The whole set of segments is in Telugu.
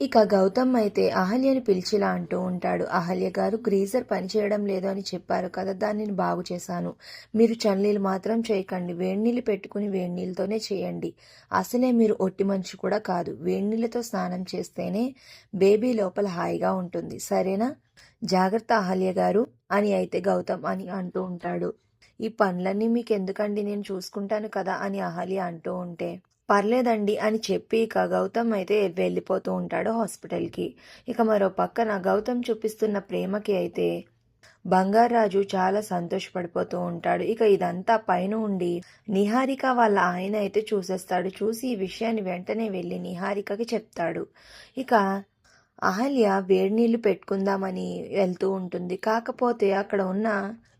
ఇక గౌతమ్ అయితే అహల్యని పిలిచిలా అంటూ ఉంటాడు. అహల్య గారు, గ్రీజర్ పనిచేయడం లేదు అని చెప్పారు కదా, దానిని బాగు చేశాను. మీరు చన్నీళ్ళు మాత్రం చేయకండి, వేడినీళ్ళు పెట్టుకుని వేడినీళ్ళతోనే చేయండి. అసలే మీరు ఒట్టి మనిషి కూడా కాదు. వేడినీళ్ళతో స్నానం చేస్తేనే బేబీ లోపల హాయిగా ఉంటుంది, సరేనా? జాగ్రత్త అహల్య గారు అని అయితే గౌతమ్ అని అంటూ ఉంటాడు. ఈ పనులన్నీ మీకెందుకండి, నేను చూసుకుంటాను కదా అని అహల్య అంటూ ఉంటే, పర్లేదండి అని చెప్పి ఇక గౌతమ్ అయితే వెళ్ళిపోతూ ఉంటాడు హాస్పిటల్కి. ఇక మరో పక్కన గౌతమ్ చూపిస్తున్న ప్రేమకి అయితే బంగారాజు చాలా సంతోషపడిపోతూ ఉంటాడు. ఇక ఇదంతా పైన ఉండి నిహారిక వాళ్ళ ఆయన అయితే చూసేస్తాడు. చూసి ఈ విషయాన్ని వెంటనే వెళ్ళి నిహారికకి చెప్తాడు. ఇక అహల్య వేడినీళ్లు పెట్టుకుందామని వెళ్తూ ఉంటుంది. కాకపోతే అక్కడ ఉన్న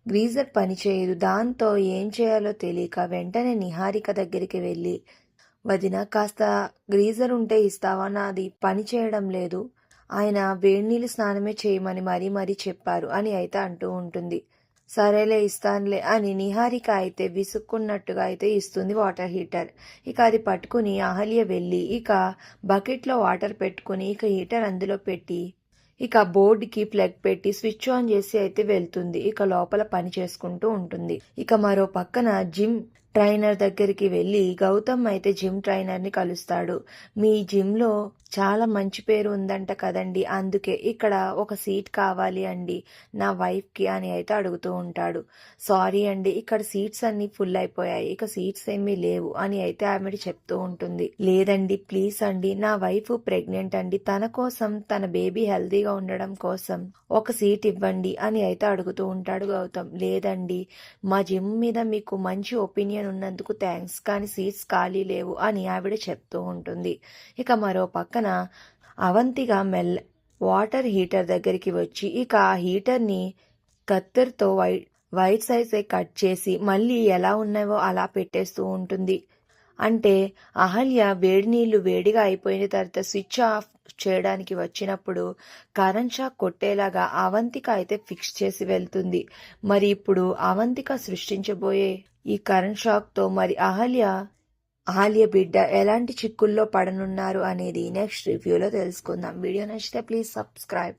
గ్రీజర్ పనిచేయదు. దాంతో ఏం చేయాలో తెలియక వెంటనే నిహారిక దగ్గరికి వెళ్ళి, వదిన కాస్త గ్రీజర్ ఉంటే ఇస్తావా, నాది పని చేయడం లేదు, ఆయన వేడినీళ్ళు స్నానమే చేయమని మరీ చెప్పారు అని అయితే అంటూ ఉంటుంది. సరేలే ఇస్తానులే అని నిహారిక అయితే విసుక్కున్నట్టుగా అయితే ఇస్తుంది వాటర్ హీటర్. ఇక అది పట్టుకుని అహల్య వెళ్ళి ఇక బకెట్లో వాటర్ పెట్టుకుని ఇక హీటర్ అందులో పెట్టి ఇక బోర్డుకి ప్లగ్ పెట్టి స్విచ్ ఆన్ చేసి అయితే వెళ్తుంది. ఇక లోపల పని చేసుకుంటూ ఉంటుంది. ఇక మరో పక్కన జిమ్ ట్రైనర్ దగ్గరికి వెళ్ళి గౌతమ్ అయితే జిమ్ ట్రైనర్ని కలుస్తాడు. మీ జిమ్లో చాలా మంచి పేరు ఉందంట కదండి, అందుకే ఇక్కడ ఒక సీట్ కావాలి అండి నా వైఫ్కి అని అయితే అడుగుతూ ఉంటాడు. సారీ అండి, ఇక్కడ సీట్స్ అన్నీ ఫుల్ అయిపోయాయి, ఇక సీట్స్ ఏమీ లేవు అని అయితే ఆమె చెప్తూ ఉంటుంది. లేదండి ప్లీజ్ అండి, నా వైఫ్ ప్రెగ్నెంట్ అండి, తన కోసం తన బేబీ హెల్తీగా ఉండడం కోసం ఒక సీట్ ఇవ్వండి అని అయితే అడుగుతూ ఉంటాడు గౌతమ్. లేదండి, మా జిమ్ మీద మీకు మంచి ఒపీనియన్ ఉన్నందుకు థ్యాంక్స్, కానీ సీట్స్ ఖాళీ లేవు అని ఆవిడ చెప్తూ ఉంటుంది. ఇక మరో పక్కన అవంతిగా వాటర్ హీటర్ దగ్గరికి వచ్చి ఇక ఆ హీటర్ని కత్తెరతో వైట్ సైజ్ కట్ చేసి మళ్ళీ ఎలా ఉన్నావో అలా పెట్టేస్తూ ఉంటుంది. అంటే అహల్య వేడి నీళ్లు వేడిగా అయిపోయిన తర్వాత స్విచ్ ఆఫ్ చేయడానికి వచ్చినప్పుడు కరెంట్ షాక్ కొట్టేలాగా అవంతిక అయితే ఫిక్స్ చేసి వెళ్తుంది. మరి ఇప్పుడు అవంతిక సృష్టించబోయే ఈ కరెంట్ షాక్తో మరి అహల్య బిడ్డ ఎలాంటి చిక్కుల్లో పడనున్నారు అనేది నెక్స్ట్ రివ్యూలో తెలుసుకుందాం. వీడియో నచ్చితే ప్లీజ్ సబ్స్క్రైబ్.